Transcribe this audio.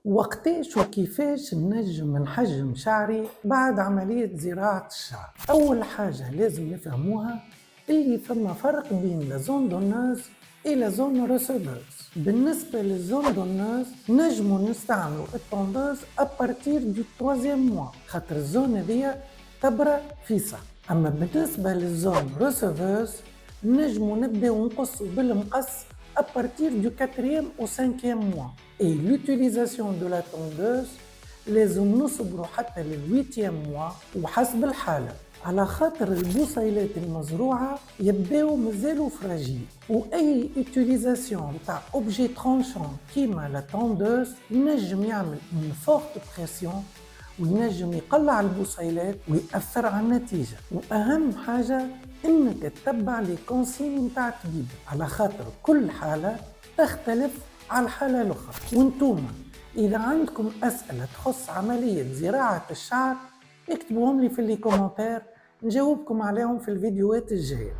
وقتاش وكيفاش نجم نحجم شعري بعد عملية زراعة الشعر؟ أول حاجة لازم نفهموها اللي فما فرق بين لازون دونوز إلى زون ريسيفوز. بالنسبة للزون دونوز نجمو نستعملو التوندوز أبارتير دو 3 موا خاطر الزون هذيا تبرى فيسا. أما بالنسبة للزون ريسيفوز نجمو نبداو نقصو بالمقص à partir du 4e au 5e mois. Et l'utilisation de la tondeuse لازم نصبروا حتى لل 8e mois وحسب الحالة، على خاطر البصيلات المزروعة يبداو مازالوا فراجيل، وأي utilisation تاع objet tranchant كيما لا tondeuse ينجم يعمل une forte pression وينجم يقلع البصيلات ويأثر على النتيجة. وأهم حاجة إنك تتبع لي كونسيني متاع الطبيب، على خاطر كل حالة تختلف على الحالة الأخرى. وانتوما إذا عندكم أسئلة تخص عملية زراعة الشعر اكتبوهم لي في الكومنتات نجاوبكم عليهم في الفيديوهات الجاية.